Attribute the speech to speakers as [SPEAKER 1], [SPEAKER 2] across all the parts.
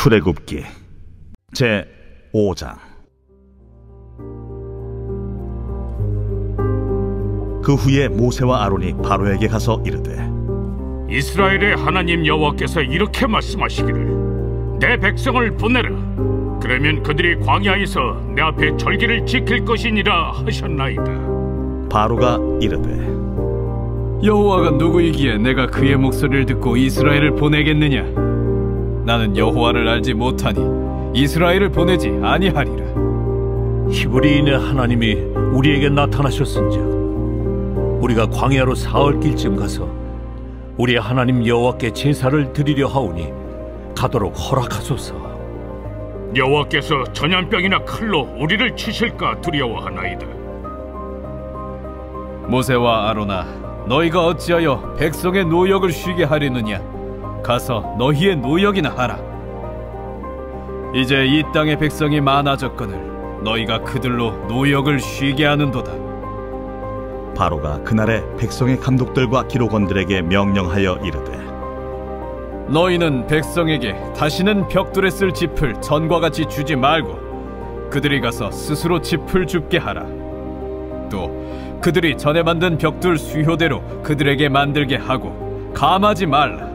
[SPEAKER 1] 출애굽기 제 5장. 그 후에 모세와 아론이 바로에게 가서 이르되,
[SPEAKER 2] 이스라엘의 하나님 여호와께서 이렇게 말씀하시기를 내 백성을 보내라. 그러면 그들이 광야에서 내 앞에 절기를 지킬 것이니라 하셨나이다.
[SPEAKER 1] 바로가 이르되,
[SPEAKER 3] 여호와가 누구이기에 내가 그의 목소리를 듣고 이스라엘을 보내겠느냐? 나는 여호와를 알지 못하니 이스라엘을 보내지 아니하리라.
[SPEAKER 4] 히브리인의 하나님이 우리에게 나타나셨은즉 우리가 광야로 사흘길쯤 가서 우리의 하나님 여호와께 제사를 드리려 하오니 가도록 허락하소서.
[SPEAKER 2] 여호와께서 전염병이나 칼로 우리를 치실까 두려워하나이다.
[SPEAKER 3] 모세와 아론아, 너희가 어찌하여 백성의 노역을 쉬게 하려느냐? 가서 너희의 노역이나 하라. 이제 이 땅의 백성이 많아졌거늘 너희가 그들로 노역을 쉬게 하는도다.
[SPEAKER 1] 바로가 그날에 백성의 감독들과 기록원들에게 명령하여 이르되,
[SPEAKER 3] 너희는 백성에게 다시는 벽돌에 쓸 짚을 전과 같이 주지 말고 그들이 가서 스스로 짚을 줍게 하라. 또 그들이 전에 만든 벽돌 수효대로 그들에게 만들게 하고 감하지 말라.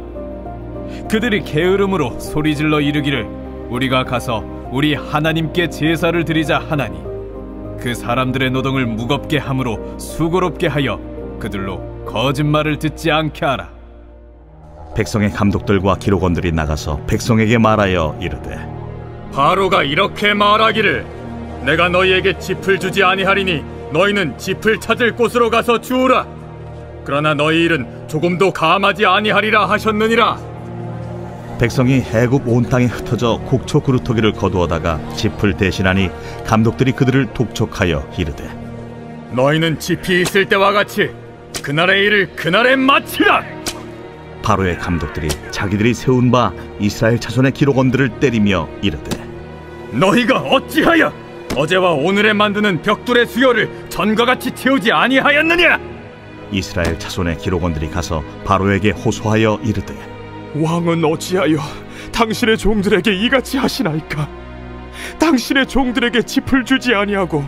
[SPEAKER 3] 그들이 게으름으로 소리질러 이르기를 우리가 가서 우리 하나님께 제사를 드리자 하나니 그 사람들의 노동을 무겁게 함으로 수고롭게 하여 그들로 거짓말을 듣지 않게 하라.
[SPEAKER 1] 백성의 감독들과 기록원들이 나가서 백성에게 말하여 이르되,
[SPEAKER 5] 바로가 이렇게 말하기를 내가 너희에게 짚을 주지 아니하리니 너희는 짚을 찾을 곳으로 가서 주우라. 그러나 너희 일은 조금도 감하지 아니하리라 하셨느니라.
[SPEAKER 1] 백성이 애굽 온 땅에 흩어져 곡초 그루터기를 거두어다가 짚을 대신하니 감독들이 그들을 독촉하여 이르되,
[SPEAKER 5] 너희는 짚이 있을 때와 같이 그날의 일을 그날에 마치라.
[SPEAKER 1] 바로의 감독들이 자기들이 세운 바 이스라엘 자손의 기록원들을 때리며 이르되,
[SPEAKER 5] 너희가 어찌하여 어제와 오늘에 만드는 벽돌의 수요를 전과 같이 채우지 아니하였느냐?
[SPEAKER 1] 이스라엘 자손의 기록원들이 가서 바로에게 호소하여 이르되,
[SPEAKER 6] 왕은 어찌하여 당신의 종들에게 이같이 하시나이까? 당신의 종들에게 짚을 주지 아니하고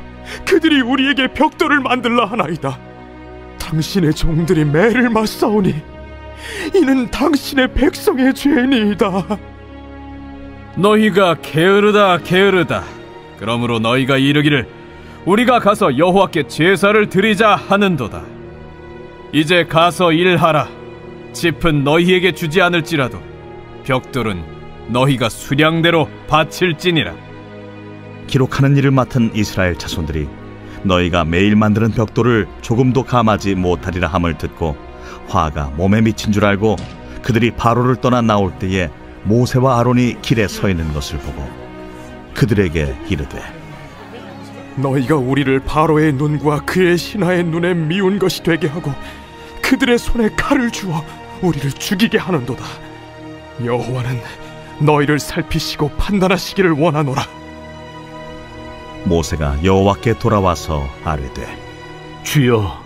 [SPEAKER 6] 그들이 우리에게 벽돌을 만들라 하나이다. 당신의 종들이 매를 맞사오니 이는 당신의 백성의 죄니이다.
[SPEAKER 3] 너희가 게으르다 게으르다. 그러므로 너희가 이르기를 우리가 가서 여호와께 제사를 드리자 하는도다. 이제 가서 일하라. 짚은 너희에게 주지 않을지라도 벽돌은 너희가 수량대로 바칠지니라.
[SPEAKER 1] 기록하는 일을 맡은 이스라엘 자손들이 너희가 매일 만드는 벽돌을 조금도 감하지 못하리라 함을 듣고 화가 몸에 미친 줄 알고 그들이 바로를 떠나 나올 때에 모세와 아론이 길에 서 있는 것을 보고 그들에게 이르되,
[SPEAKER 6] 너희가 우리를 바로의 눈과 그의 신하의 눈에 미운 것이 되게 하고 그들의 손에 칼을 주어 우리를 죽이게 하는도다. 여호와는 너희를 살피시고 판단하시기를 원하노라.
[SPEAKER 1] 모세가 여호와께 돌아와서 아뢰되,
[SPEAKER 4] 주여,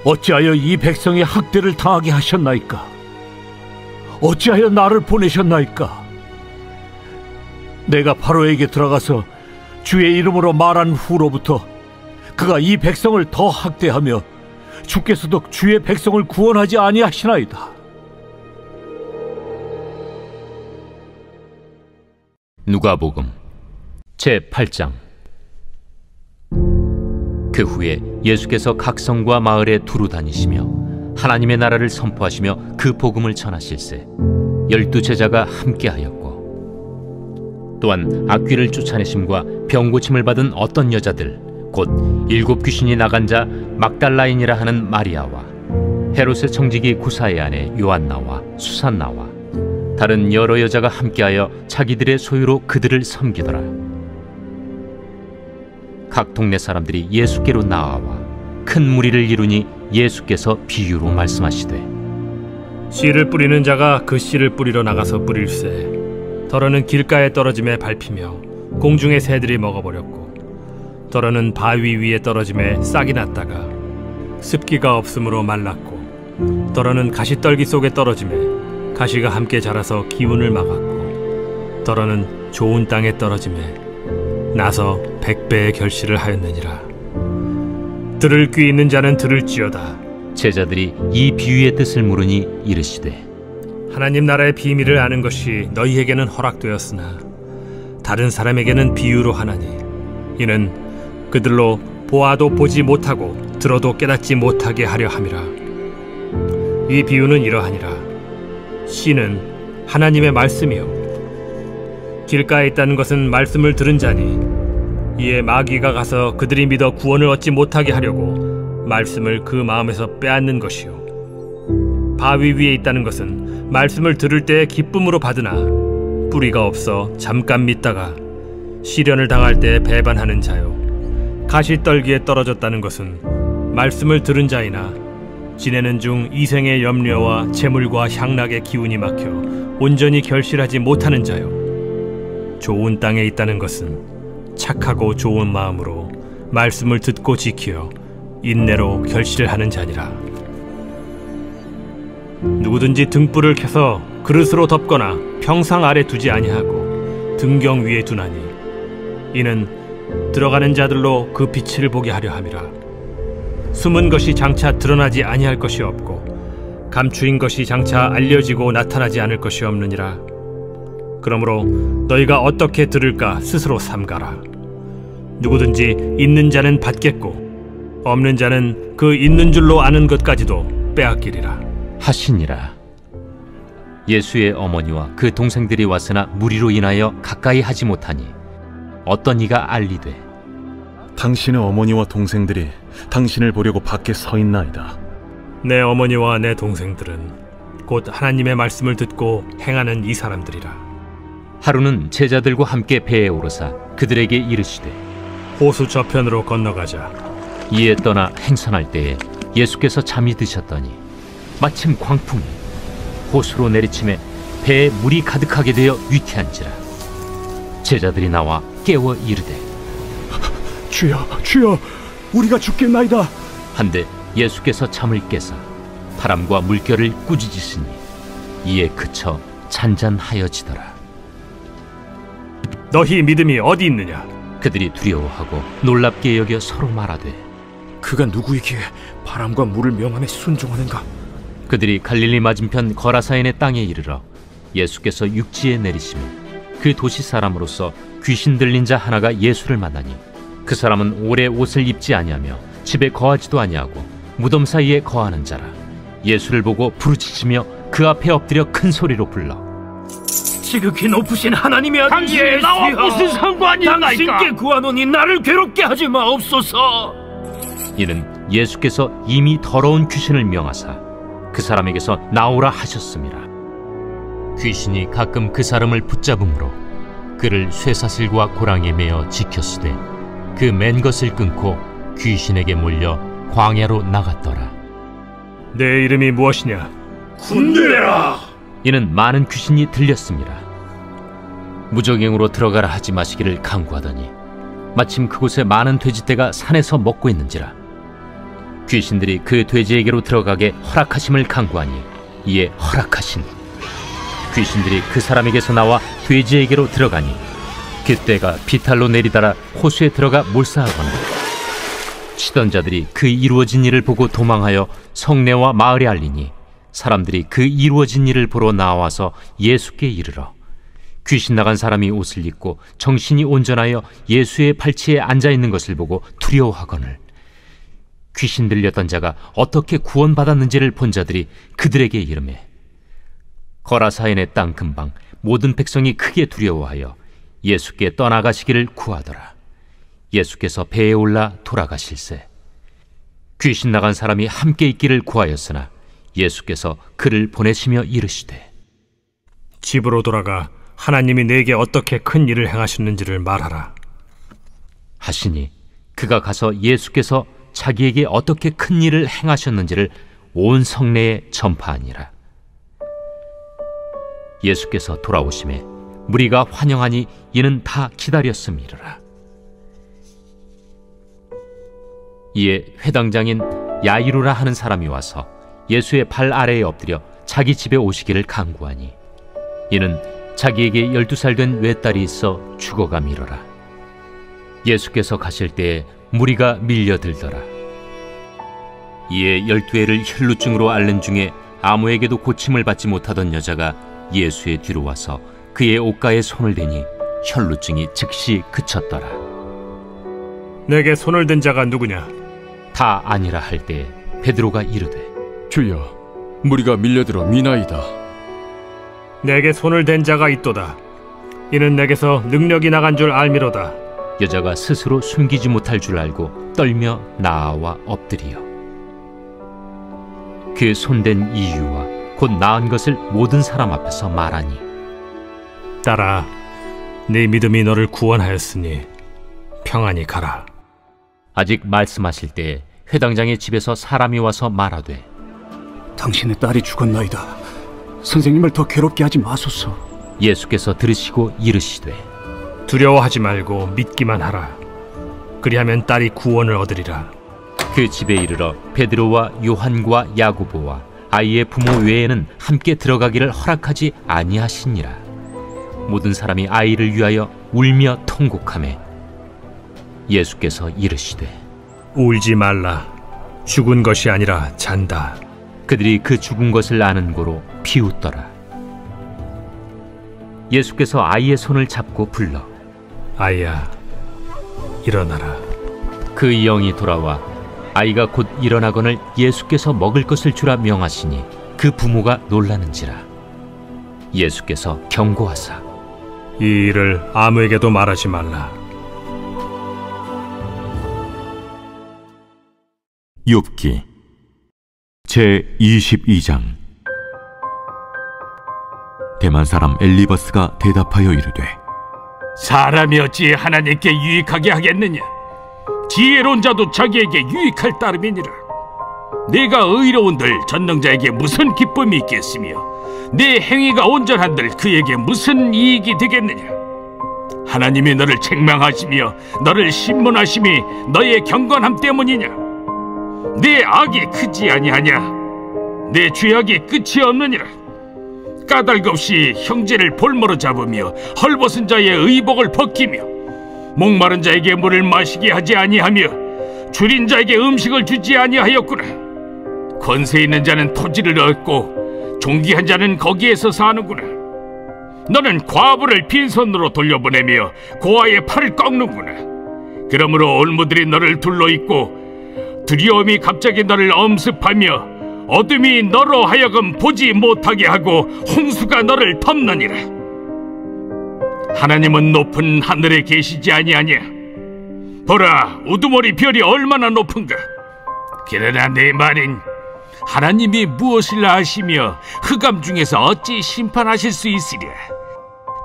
[SPEAKER 4] 어찌하여 이 백성의 학대를 당하게 하셨나이까? 어찌하여 나를 보내셨나이까? 내가 바로에게 들어가서 주의 이름으로 말한 후로부터 그가 이 백성을 더 학대하며 주께서도 주의 백성을 구원하지 아니하시나이다.
[SPEAKER 7] 누가복음 제 8장. 그 후에 예수께서 각 성과 마을에 두루 다니시며 하나님의 나라를 선포하시며 그 복음을 전하실세 12 제자가 함께하였고, 또한 악귀를 쫓아내심과 병고침을 받은 어떤 여자들 곧 7 귀신이 나간 자 막달라인이라 하는 마리아와 헤롯의 청지기 구사의 아내 요한나와 수산나와 다른 여러 여자가 함께하여 자기들의 소유로 그들을 섬기더라. 각 동네 사람들이 예수께로 나아와 큰 무리를 이루니 예수께서 비유로 말씀하시되,
[SPEAKER 8] 씨를 뿌리는 자가 그 씨를 뿌리러 나가서 뿌릴새 더러는 길가에 떨어짐에 밟히며 공중의 새들이 먹어버렸고, 더러는 바위 위에 떨어짐에 싹이 났다가 습기가 없으므로 말랐고, 더러는 가시떨기 속에 떨어짐에 가시가 함께 자라서 기운을 막았고, 더러는 좋은 땅에 떨어짐에 나서 100배의 결실을 하였느니라. 들을 귀 있는 자는 들을지어다.
[SPEAKER 7] 제자들이 이 비유의 뜻을 물으니 이르시되
[SPEAKER 8] 하나님 나라의 비밀을 아는 것이 너희에게는 허락되었으나 다른 사람에게는 비유로 하나니 이는 그들로 보아도 보지 못하고 들어도 깨닫지 못하게 하려 함이라. 이 비유는 이러하니라. 씨는 하나님의 말씀이요 길가에 있다는 것은 말씀을 들은 자니 이에 마귀가 가서 그들이 믿어 구원을 얻지 못하게 하려고 말씀을 그 마음에서 빼앗는 것이요 바위 위에 있다는 것은 말씀을 들을 때에 기쁨으로 받으나 뿌리가 없어 잠깐 믿다가 시련을 당할 때 배반하는 자요 가시떨기에 떨어졌다는 것은 말씀을 들은 자이나 지내는 중 이생의 염려와 재물과 향락의 기운이 막혀 온전히 결실하지 못하는 자요 좋은 땅에 있다는 것은 착하고 좋은 마음으로 말씀을 듣고 지키어 인내로 결실을 하는 자니라. 누구든지 등불을 켜서 그릇으로 덮거나 평상 아래 두지 아니하고 등경 위에 두나니 이는 들어가는 자들로 그 빛을 보게 하려 함이라. 숨은 것이 장차 드러나지 아니할 것이 없고 감추인 것이 장차 알려지고 나타나지 않을 것이 없느니라. 그러므로 너희가 어떻게 들을까 스스로 삼가라. 누구든지 있는 자는 받겠고 없는 자는 그 있는 줄로 아는 것까지도 빼앗기리라
[SPEAKER 7] 하시니라. 예수의 어머니와 그 동생들이 왔으나 무리로 인하여 가까이 하지 못하니 어떤 이가 알리되
[SPEAKER 9] 당신의 어머니와 동생들이 당신을 보려고 밖에 서 있나이다.
[SPEAKER 8] 내 어머니와 내 동생들은 곧 하나님의 말씀을 듣고 행하는 이 사람들이라.
[SPEAKER 7] 하루는 제자들과 함께 배에 오르사 그들에게 이르시되
[SPEAKER 8] 호수 저편으로 건너가자.
[SPEAKER 7] 이에 떠나 행선할 때에 예수께서 잠이 드셨더니 마침 광풍이 호수로 내리침에 배에 물이 가득하게 되어 위태한지라. 제자들이 나와 깨워 이르되
[SPEAKER 6] 주여, 주여, 우리가 죽겠나이다.
[SPEAKER 7] 한데 예수께서 잠을 깨사 바람과 물결을 꾸짖으시니 이에 그쳐 잔잔하여지더라.
[SPEAKER 8] 너희 믿음이 어디 있느냐?
[SPEAKER 7] 그들이 두려워하고 놀랍게 여겨 서로 말하되
[SPEAKER 6] 그가 누구이기에 바람과 물을 명함에 순종하는가?
[SPEAKER 7] 그들이 갈릴리 맞은편 거라사인의 땅에 이르러 예수께서 육지에 내리시며 그 도시 사람으로서 귀신 들린 자 하나가 예수를 만나니 그 사람은 오래 옷을 입지 아니하며 집에 거하지도 아니하고 무덤 사이에 거하는 자라. 예수를 보고 부르짖으며 그 앞에 엎드려 큰 소리로 불러
[SPEAKER 4] 지극히 높으신 하나님의 아들
[SPEAKER 2] 당신이 나와 무슨 상관이 있나이까?
[SPEAKER 4] 당신께 구하노니 나를 괴롭게 하지 마옵소서.
[SPEAKER 7] 이는 예수께서 이미 더러운 귀신을 명하사 그 사람에게서 나오라 하셨음이라. 귀신이 가끔 그 사람을 붙잡음으로 그를 쇠사슬과 고랑에 매어 지켰으되 그 맨 것을 끊고 귀신에게 몰려 광야로 나갔더라.
[SPEAKER 8] 내 이름이 무엇이냐?
[SPEAKER 2] 군대라.
[SPEAKER 7] 이는 많은 귀신이 들렸습니다. 무적행으로 들어가라 하지 마시기를 강구하더니 마침 그곳에 많은 돼지떼가 산에서 먹고 있는지라. 귀신들이 그 돼지에게로 들어가게 허락하심을 강구하니 이에 허락하신. 귀신들이 그 사람에게서 나와 돼지에게로 들어가니 그때가 비탈로 내리다라 호수에 들어가 몰사하거나 치던 자들이 그 이루어진 일을 보고 도망하여 성내와 마을에 알리니 사람들이 그 이루어진 일을 보러 나와서 예수께 이르러 귀신 나간 사람이 옷을 입고 정신이 온전하여 예수의 발치에 앉아있는 것을 보고 두려워하거늘 귀신 들렸던 자가 어떻게 구원받았는지를 본 자들이 그들에게 이르매 거라사인의 땅 근방 모든 백성이 크게 두려워하여 예수께 떠나가시기를 구하더라. 예수께서 배에 올라 돌아가실세 귀신 나간 사람이 함께 있기를 구하였으나 예수께서 그를 보내시며 이르시되
[SPEAKER 8] 집으로 돌아가 하나님이 내게 어떻게 큰 일을 행하셨는지를 말하라
[SPEAKER 7] 하시니 그가 가서 예수께서 자기에게 어떻게 큰 일을 행하셨는지를 온 성내에 전파하니라. 예수께서 돌아오심에 무리가 환영하니 이는 다 기다렸음이라. 이에 회당장인 야이루라 하는 사람이 와서 예수의 발 아래에 엎드려 자기 집에 오시기를 간구하니 이는 자기에게 12살 된 외딸이 있어 죽어가미러라. 예수께서 가실 때에 무리가 밀려들더라. 이에 12해를 혈루증으로 앓는 중에 아무에게도 고침을 받지 못하던 여자가 예수의 뒤로 와서 그의 옷가에 손을 대니 혈루증이 즉시 그쳤더라.
[SPEAKER 8] 내게 손을 댄 자가 누구냐?
[SPEAKER 7] 다 아니라 할 때 베드로가 이르되,
[SPEAKER 6] 주여, 무리가 밀려들어 미나이다.
[SPEAKER 8] 내게 손을 댄 자가 있도다. 이는 내게서 능력이 나간 줄 알미로다.
[SPEAKER 7] 여자가 스스로 숨기지 못할 줄 알고 떨며 나아와 엎드리어 그 손댄 이유와 곧 나은 것을 모든 사람 앞에서 말하니,
[SPEAKER 8] 딸아, 네 믿음이 너를 구원하였으니 평안히 가라.
[SPEAKER 7] 아직 말씀하실 때에 회당장의 집에서 사람이 와서 말하되,
[SPEAKER 10] 당신의 딸이 죽었나이다. 선생님을 더 괴롭게 하지 마소서.
[SPEAKER 7] 예수께서 들으시고 이르시되,
[SPEAKER 8] 두려워하지 말고 믿기만 하라. 그리하면 딸이 구원을 얻으리라.
[SPEAKER 7] 그 집에 이르러 베드로와 요한과 야고보와 아이의 부모 외에는 함께 들어가기를 허락하지 아니하시니라. 모든 사람이 아이를 위하여 울며 통곡하매 예수께서 이르시되,
[SPEAKER 8] 울지 말라. 죽은 것이 아니라 잔다.
[SPEAKER 7] 그들이 그 죽은 것을 아는 고로 비웃더라. 예수께서 아이의 손을 잡고 불러,
[SPEAKER 8] 아이야, 일어나라.
[SPEAKER 7] 그 영이 돌아와 아이가 곧 일어나거늘 예수께서 먹을 것을 주라 명하시니 그 부모가 놀라는지라. 예수께서 경고하사,
[SPEAKER 8] 이 일을 아무에게도 말하지 말라.
[SPEAKER 11] 욥기 제22장. 대만 사람 엘리버스가 대답하여 이르되,
[SPEAKER 2] 사람이 어찌 하나님께 유익하게 하겠느냐? 지혜로운 자도 자기에게 유익할 따름이니라. 내가 의로운들 전능자에게 무슨 기쁨이 있겠으며 내 행위가 온전한들 그에게 무슨 이익이 되겠느냐? 하나님이 너를 책망하시며 너를 신문하심이 너의 경건함 때문이냐? 내 악이 크지 아니하냐? 내 죄악이 끝이 없느니라. 까닭 없이 형제를 볼모로 잡으며 헐벗은 자의 의복을 벗기며 목마른 자에게 물을 마시게 하지 아니하며 줄인 자에게 음식을 주지 아니하였구나. 권세 있는 자는 토지를 얻고 존귀한 자는 거기에서 사는구나. 너는 과부를 빈손으로 돌려보내며 고아의 팔을 꺾는구나. 그러므로 올무들이 너를 둘러있고 두려움이 갑자기 너를 엄습하며 어둠이 너로 하여금 보지 못하게 하고 홍수가 너를 덮느니라. 하나님은 높은 하늘에 계시지 아니하냐? 보라, 우두머리 별이 얼마나 높은가? 그러나 내 말은 하나님이 무엇을 아시며 흑암 중에서 어찌 심판하실 수 있으랴?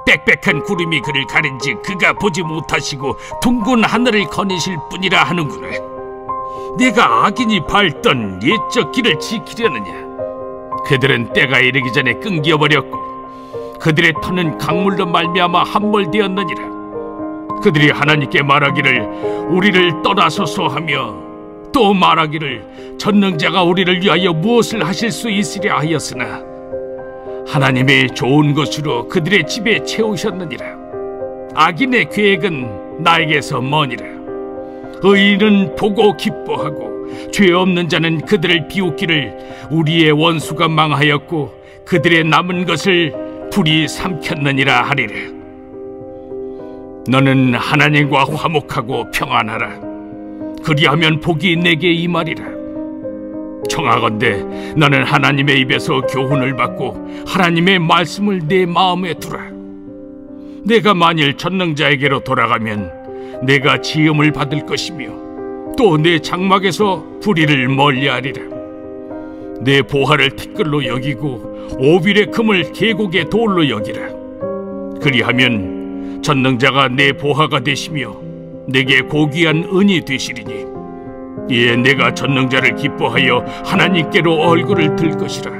[SPEAKER 2] 빽빽한 구름이 그를 가린즉 그가 보지 못하시고 둥근 하늘을 거니실 뿐이라 하는구나. 내가 악인이 밟던 옛적 길을 지키려느냐? 그들은 때가 이르기 전에 끊겨버렸고 그들의 터는 강물로 말미암아 함몰되었느니라. 그들이 하나님께 말하기를 우리를 떠나소서 하며 또 말하기를 전능자가 우리를 위하여 무엇을 하실 수 있으랴 하였으나 하나님의 좋은 것으로 그들의 집에 채우셨느니라. 악인의 계획은 나에게서 머니라. 의인은 보고 기뻐하고 죄 없는 자는 그들을 비웃기를 우리의 원수가 망하였고 그들의 남은 것을 불이 삼켰느니라 하리라. 너는 하나님과 화목하고 평안하라. 그리하면 복이 내게 임하리라. 청하건대 너는 하나님의 입에서 교훈을 받고 하나님의 말씀을 내 마음에 두라. 내가 만일 전능자에게로 돌아가면 내가 지음을 받을 것이며 또 내 장막에서 불의를 멀리하리라. 내 보화를 티끌로 여기고 오빌의 금을 계곡의 돌로 여기라. 그리하면 전능자가 내 보화가 되시며 내게 고귀한 은이 되시리니 이에 내가 전능자를 기뻐하여 하나님께로 얼굴을 들 것이라.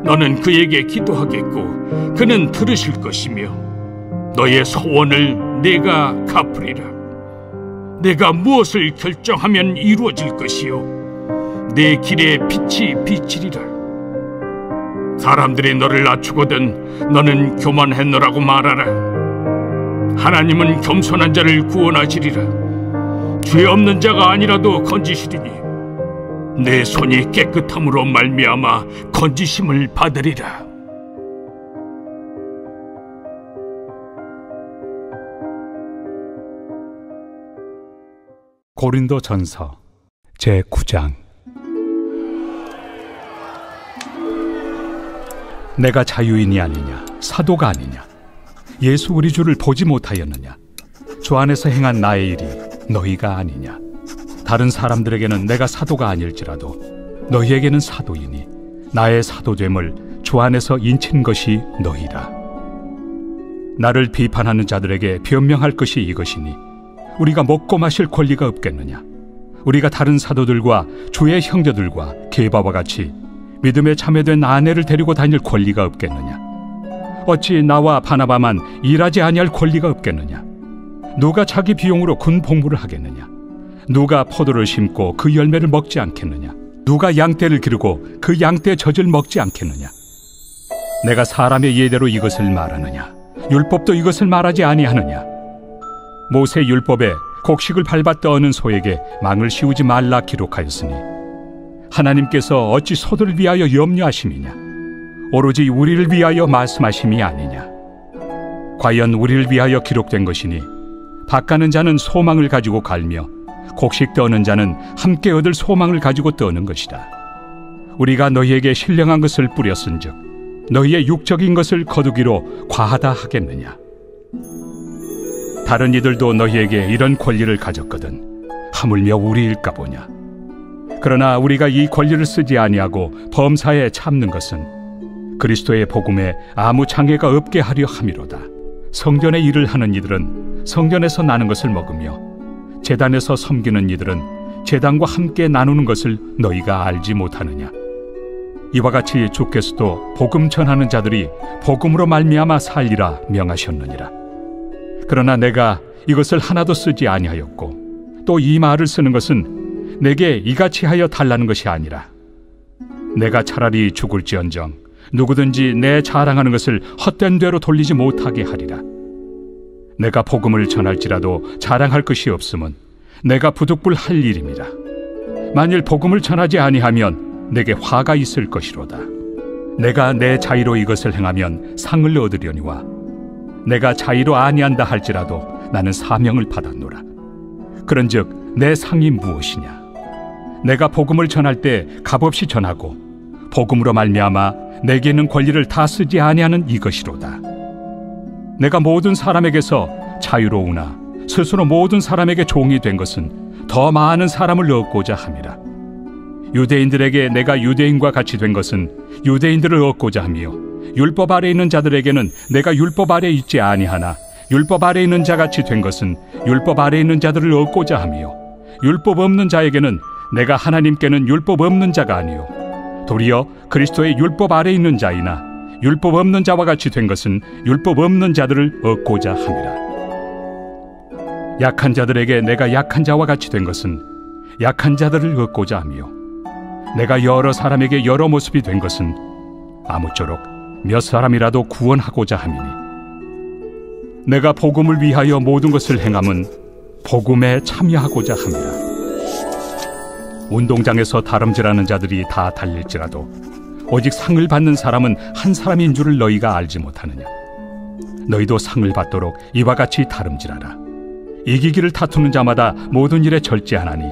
[SPEAKER 2] 너는 그에게 기도하겠고 그는 들으실 것이며 너의 소원을 내가 갚으리라. 내가 무엇을 결정하면 이루어질 것이요 내 길에 빛이 비치리라. 사람들이 너를 낮추거든 너는 교만했노라고 말하라. 하나님은 겸손한 자를 구원하시리라. 죄 없는 자가 아니라도 건지시리니 내 손이 깨끗함으로 말미암아 건지심을 받으리라.
[SPEAKER 12] 고린도전서 제9장. 내가 자유인이 아니냐, 사도가 아니냐, 예수 우리 주를 보지 못하였느냐, 주 안에서 행한 나의 일이 너희가 아니냐. 다른 사람들에게는 내가 사도가 아닐지라도 너희에게는 사도이니 나의 사도됨을 주 안에서 인친 것이 너희라. 나를 비판하는 자들에게 변명할 것이 이것이니 우리가 먹고 마실 권리가 없겠느냐. 우리가 다른 사도들과 주의 형제들과 게바와 같이 믿음에 참여된 아내를 데리고 다닐 권리가 없겠느냐. 어찌 나와 바나바만 일하지 아니할 권리가 없겠느냐. 누가 자기 비용으로 군 복무를 하겠느냐. 누가 포도를 심고 그 열매를 먹지 않겠느냐. 누가 양떼를 기르고 그 양떼의 젖을 먹지 않겠느냐. 내가 사람의 예대로 이것을 말하느냐. 율법도 이것을 말하지 아니하느냐. 모세 율법에 곡식을 밟아 떠는 소에게 망을 씌우지 말라 기록하였으니 하나님께서 어찌 소들을 위하여 염려하심이냐. 오로지 우리를 위하여 말씀하심이 아니냐. 과연 우리를 위하여 기록된 것이니 밭가는 자는 소망을 가지고 갈며 곡식 떠는 자는 함께 얻을 소망을 가지고 떠는 것이다. 우리가 너희에게 신령한 것을 뿌렸은즉 너희의 육적인 것을 거두기로 과하다 하겠느냐. 다른 이들도 너희에게 이런 권리를 가졌거든 하물며 우리일까 보냐. 그러나 우리가 이 권리를 쓰지 아니하고 범사에 참는 것은 그리스도의 복음에 아무 장애가 없게 하려 함이로다. 성전의 일을 하는 이들은 성전에서 나는 것을 먹으며 제단에서 섬기는 이들은 제단과 함께 나누는 것을 너희가 알지 못하느냐. 이와 같이 주께서도 복음 전하는 자들이 복음으로 말미암아 살리라 명하셨느니라. 그러나 내가 이것을 하나도 쓰지 아니하였고 또 이 말을 쓰는 것은 내게 이같이 하여 달라는 것이 아니라 내가 차라리 죽을지언정 누구든지 내 자랑하는 것을 헛된 대로 돌리지 못하게 하리라. 내가 복음을 전할지라도 자랑할 것이 없음은 내가 부득불할 일임이라. 만일 복음을 전하지 아니하면 내게 화가 있을 것이로다. 내가 내 자의로 이것을 행하면 상을 얻으려니와 내가 자의로 아니한다 할지라도 나는 사명을 받았노라. 그런즉 내 상이 무엇이냐. 내가 복음을 전할 때 값없이 전하고 복음으로 말미암아 내게 있는 권리를 다 쓰지 아니하는 이것이로다. 내가 모든 사람에게서 자유로우나 스스로 모든 사람에게 종이 된 것은 더 많은 사람을 얻고자 함이라. 유대인들에게 내가 유대인과 같이 된 것은 유대인들을 얻고자 하며 율법 아래 있는 자들에게는 내가 율법 아래 있지 아니하나 율법 아래 있는 자같이 된 것은 율법 아래 있는 자들을 얻고자 하며 율법 없는 자에게는 내가 하나님께는 율법 없는 자가 아니요 도리어 그리스도의 율법 아래 있는 자이나 율법 없는 자와 같이 된 것은 율법 없는 자들을 얻고자 함이라. 약한 자들에게 내가 약한 자와 같이 된 것은 약한 자들을 얻고자 하며 내가 여러 사람에게 여러 모습이 된 것은 아무쪼록 몇 사람이라도 구원하고자 함이니 내가 복음을 위하여 모든 것을 행함은 복음에 참여하고자 함이라. 운동장에서 다름질하는 자들이 다 달릴지라도 오직 상을 받는 사람은 한 사람인 줄을 너희가 알지 못하느냐. 너희도 상을 받도록 이와 같이 다름질하라. 이기기를 다투는 자마다 모든 일에 절제하나니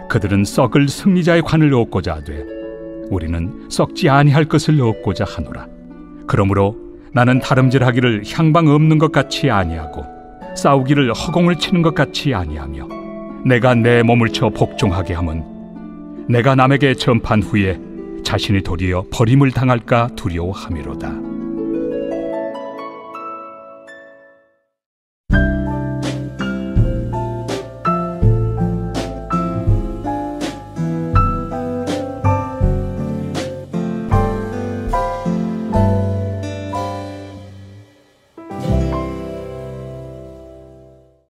[SPEAKER 12] 그들은 썩을 승리자의 관을 얻고자 하되 우리는 썩지 아니할 것을 얻고자 하노라. 그러므로 나는 다름질하기를 향방 없는 것 같이 아니하고 싸우기를 허공을 치는 것 같이 아니하며 내가 내 몸을 쳐 복종하게 함은 내가 남에게 전판 후에 자신이 도리어 버림을 당할까 두려워함이로다.